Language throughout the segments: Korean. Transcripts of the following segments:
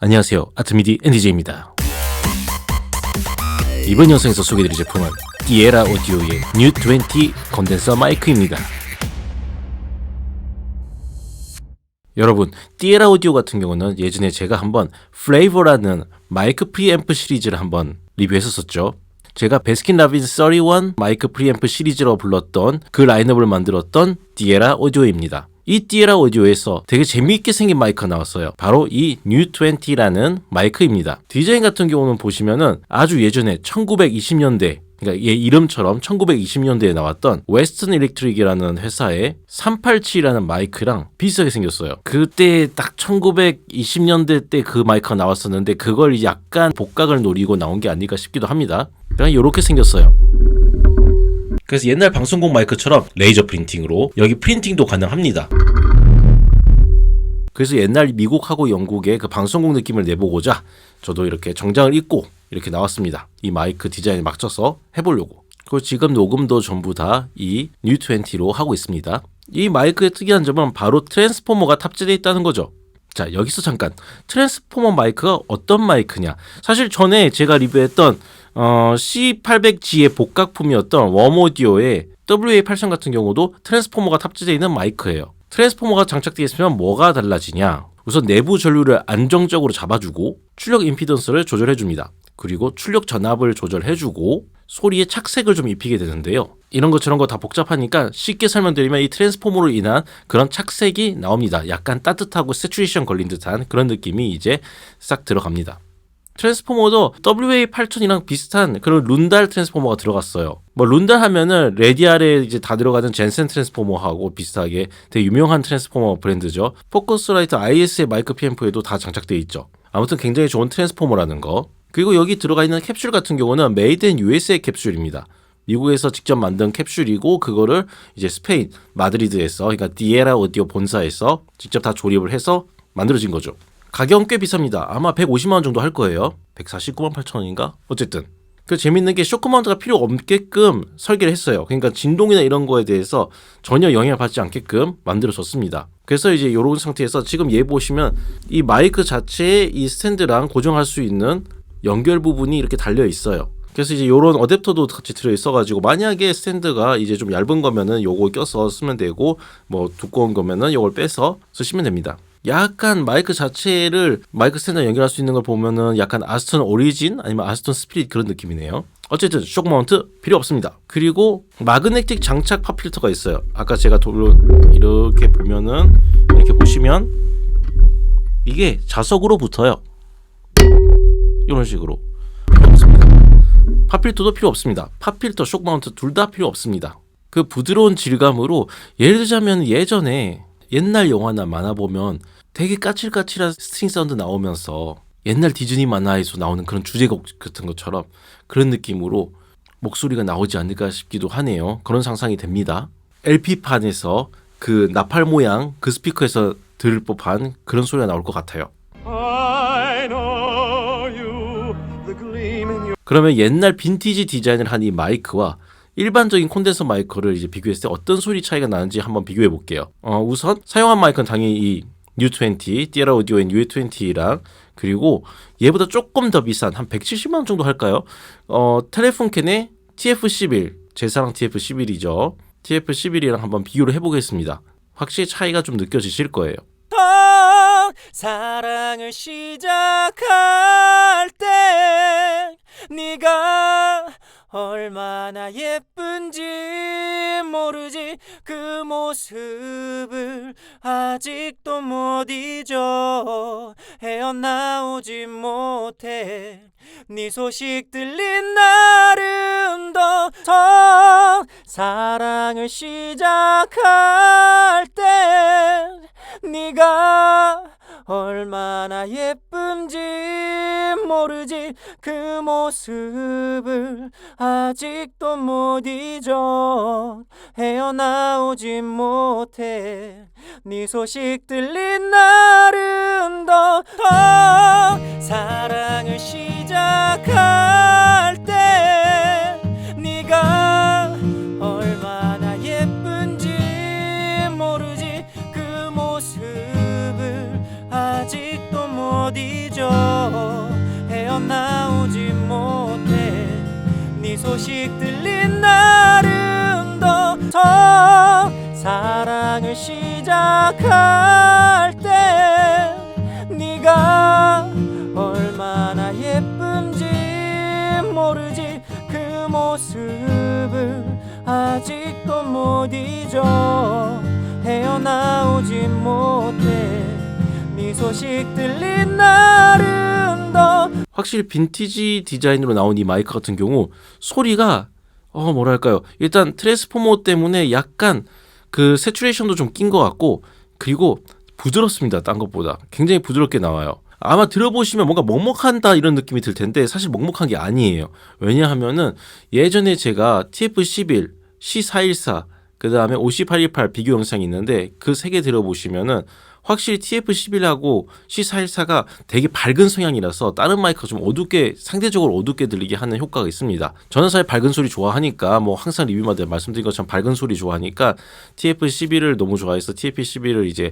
안녕하세요, 아트미디 NDJ입니다. 이번 영상에서 소개해드릴 제품은 띠에라 오디오의 뉴20 컨덴서 마이크입니다. 여러분, 띠에라 오디오 같은 경우는 예전에 제가 한번 플레이버라는 마이크 프리앰프 시리즈를 한번 리뷰했었죠. 제가 베스킨라빈스 31 마이크 프리앰프 시리즈로 불렀던 그 라인업을 만들었던 띠에라 오디오입니다. 이 띠에라 오디오에서 되게 재미있게 생긴 마이크가 나왔어요. 바로 이 뉴20라는 마이크입니다. 디자인 같은 경우는 보시면은 아주 예전에 1920년대, 그러니까 얘 이름처럼 1920년대에 나왔던 웨스턴 일렉트릭이라는 회사의 387이라는 마이크랑 비슷하게 생겼어요. 그때 딱 1920년대 때 그 마이크가 나왔었는데 그걸 약간 복각을 노리고 나온 게 아닐까 싶기도 합니다. 그냥 이렇게 생겼어요. 그래서 옛날 방송국 마이크처럼 레이저 프린팅으로 여기 프린팅도 가능합니다. 그래서 옛날 미국하고 영국의 그 방송국 느낌을 내보고자 저도 이렇게 정장을 입고 이렇게 나왔습니다. 이 마이크 디자인에 맞춰서 해보려고. 그리고 지금 녹음도 전부 다 이 뉴20로 하고 있습니다. 이 마이크의 특이한 점은 바로 트랜스포머가 탑재되어 있다는 거죠. 자, 여기서 잠깐 트랜스포머 마이크가 어떤 마이크냐. 사실 전에 제가 리뷰했던 C800G의 복각품이었던 웜오디오의 WA8000 같은 경우도 트랜스포머가 탑재되어 있는 마이크예요. 트랜스포머가 장착되어 있으면 뭐가 달라지냐. 우선 내부 전류를 안정적으로 잡아주고 출력 임피던스를 조절해줍니다. 그리고 출력 전압을 조절해주고 소리에 착색을 좀 입히게 되는데요. 이런 거 저런 거 다 복잡하니까 쉽게 설명드리면 이 트랜스포머로 인한 그런 착색이 나옵니다. 약간 따뜻하고 세츄레이션 걸린 듯한 그런 느낌이 이제 싹 들어갑니다. 트랜스포머도 WA8000이랑 비슷한 그런 룬달 트랜스포머가 들어갔어요. 뭐 룬달 하면은 레디알에 이제 다 들어가는 젠센 트랜스포머하고 비슷하게 되게 유명한 트랜스포머 브랜드죠. 포커스라이트 IS의 마이크 PM프에도 다 장착되어 있죠. 아무튼 굉장히 좋은 트랜스포머라는 거. 그리고 여기 들어가 있는 캡슐 같은 경우는 메이드 인 USA 캡슐입니다. 미국에서 직접 만든 캡슐이고 그거를 이제 스페인 마드리드에서, 그러니까 띠에라 오디오 본사에서 직접 다 조립을 해서 만들어진 거죠. 가격은 꽤 비쌉니다. 아마 150만 원 정도 할 거예요. 149만 8천 원인가? 어쨌든 그 재밌는 게 쇼크 마운트가 필요 없게끔 설계를 했어요. 그러니까 진동이나 이런 거에 대해서 전혀 영향을 받지 않게끔 만들어졌습니다. 그래서 이제 이런 상태에서 지금 얘 보시면 이 마이크 자체에 이 스탠드랑 고정할 수 있는 연결 부분이 이렇게 달려 있어요. 그래서 이제 요런 어댑터도 같이 들어있어가지고 만약에 스탠드가 이제 좀 얇은 거면은 요거 껴서 쓰면 되고 뭐 두꺼운 거면은 요걸 빼서 쓰시면 됩니다. 약간 마이크 자체를 마이크 스탠드랑 연결할 수 있는 걸 보면은 약간 아스톤 오리진 아니면 아스톤 스피릿 그런 느낌이네요. 어쨌든 쇼크 마운트 필요 없습니다. 그리고 마그네틱 장착 팝 필터가 있어요. 아까 제가 이렇게 보면은 이렇게 보시면 이게 자석으로 붙어요. 이런 식으로. 필요 없습니다. 팝필터도 필요 없습니다. 팝필터, 쇼크 마운트 둘 다 필요 없습니다. 그 부드러운 질감으로 예를 들자면 예전에 옛날 영화나 만화 보면 되게 까칠까칠한 스트링 사운드 나오면서 옛날 디즈니 만화에서 나오는 그런 주제곡 같은 것처럼 그런 느낌으로 목소리가 나오지 않을까 싶기도 하네요. 그런 상상이 됩니다. LP판에서 그 나팔 모양 그 스피커에서 들을 법한 그런 소리가 나올 것 같아요. 그러면 옛날 빈티지 디자인을 한 이 마이크와 일반적인 콘덴서 마이크를 이제 비교했을 때 어떤 소리 차이가 나는지 한번 비교해 볼게요. 우선 사용한 마이크는 당연히 이 뉴20, 띠에라 오디오의 뉴20랑 그리고 얘보다 조금 더 비싼 한 170만 원 정도 할까요? 텔레폰캔의 TF11, 제 사랑 TF11이죠. TF11이랑 한번 비교를 해보겠습니다. 확실히 차이가 좀 느껴지실 거예요. 사랑을 시작할 때 네가 얼마나 예쁜지 모르지 그 모습을 아직도 못 잊어 헤어나오지 못해 네 소식 들린 날은 더 사랑을 시작할 때 네가 얼마나 예쁜지 모르지 그 모습을 아직도 못 잊어 헤어나오지 못해 네 소식 들린 날은 더 사랑을 시작할 때 네가 얼마나 예쁜지 모르지 그 모습을 아직도 못 잊어 헤어나오지 못해 네 소식 들린 날은 더 사랑을 시작할 때 네가 얼마나 예쁜지 모르지 그 모습을 아직도 못 잊어 헤어나오지 못해 네 소식 들린 날은 더 확실히 빈티지 디자인으로 나온 이 마이크 같은 경우 소리가 뭐랄까요, 일단 트랜스포머 때문에 약간 그 세츄레이션도 좀 낀 것 같고, 그리고 부드럽습니다. 딴 것보다 굉장히 부드럽게 나와요. 아마 들어보시면 뭔가 먹먹한다 이런 느낌이 들 텐데 사실 먹먹한 게 아니에요. 왜냐하면은 예전에 제가 TF11, C414, 그 다음에 OC818 비교 영상이 있는데 그 세 개 들어보시면은 확실히 TF11하고 C414가 되게 밝은 성향이라서 다른 마이크가 좀 어둡게, 상대적으로 어둡게 들리게 하는 효과가 있습니다. 저는 사실 밝은 소리 좋아하니까, 뭐 항상 리뷰마다 말씀드린 것처럼 밝은 소리 좋아하니까 TF11을 너무 좋아해서 TF11을 이제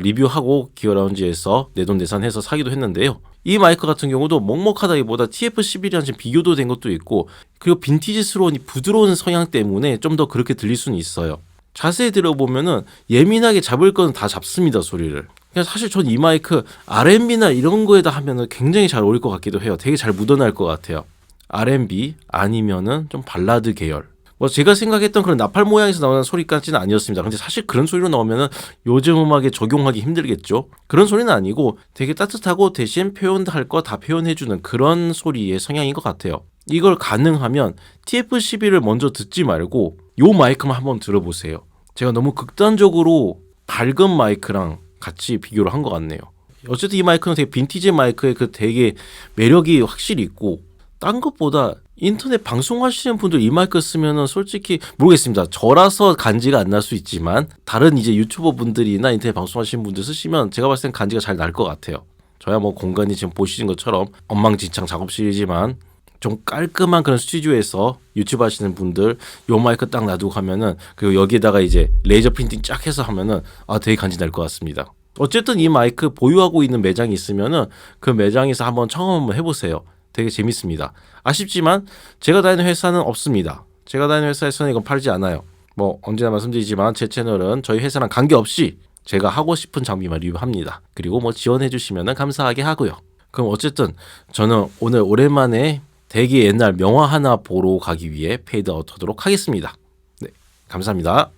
리뷰하고 기어라운지에서 내돈내산해서 사기도 했는데요. 이 마이크 같은 경우도 먹먹하다기보다 TF11이랑 지금 비교도 된 것도 있고, 그리고 빈티지스러운 이 부드러운 성향 때문에 좀 더 그렇게 들릴 수는 있어요. 자세히 들어보면은 예민하게 잡을 거는 다 잡습니다, 소리를. 그냥 사실 전 이 마이크 R&B나 이런 거에다 하면은 굉장히 잘 어울릴 것 같기도 해요. 되게 잘 묻어날 것 같아요. R&B 아니면은 좀 발라드 계열. 뭐 제가 생각했던 그런 나팔 모양에서 나오는 소리까지는 아니었습니다. 근데 사실 그런 소리로 나오면은 요즘 음악에 적용하기 힘들겠죠. 그런 소리는 아니고 되게 따뜻하고 대신 표현할 거 다 표현해주는 그런 소리의 성향인 것 같아요. 이걸 가능하면 TF11을 먼저 듣지 말고 요 마이크만 한번 들어보세요. 제가 너무 극단적으로 밝은 마이크랑 같이 비교를 한 것 같네요. 어쨌든 이 마이크는 되게 빈티지 마이크의 그 되게 매력이 확실히 있고, 딴 것보다 인터넷 방송하시는 분들 이 마이크 쓰면은 솔직히 모르겠습니다. 저라서 간지가 안 날 수 있지만 다른 이제 유튜버 분들이나 인터넷 방송하시는 분들 쓰시면 제가 봤을 땐 간지가 잘 날 것 같아요. 저야 뭐 공간이 지금 보시는 것처럼 엉망진창 작업실이지만 좀 깔끔한 그런 스튜디오에서 유튜브 하시는 분들 요 마이크 딱 놔두고 하면은, 그리고 여기에다가 이제 레이저 프린팅 쫙 해서 하면은 되게 간지 날 것 같습니다. 어쨌든 이 마이크 보유하고 있는 매장이 있으면은 그 매장에서 한번 청험 한번 해보세요. 되게 재밌습니다. 아쉽지만 제가 다니는 회사는 없습니다. 제가 다니는 회사에서는 이건 팔지 않아요. 뭐 언제나 말씀드리지만 제 채널은 저희 회사랑 관계없이 제가 하고 싶은 장비만 리뷰합니다. 그리고 뭐 지원해 주시면 감사하게 하고요. 그럼 어쨌든 저는 오늘 오랜만에 되게 옛날 명화 하나 보러 가기 위해 페이드아웃 하도록 하겠습니다. 네, 감사합니다.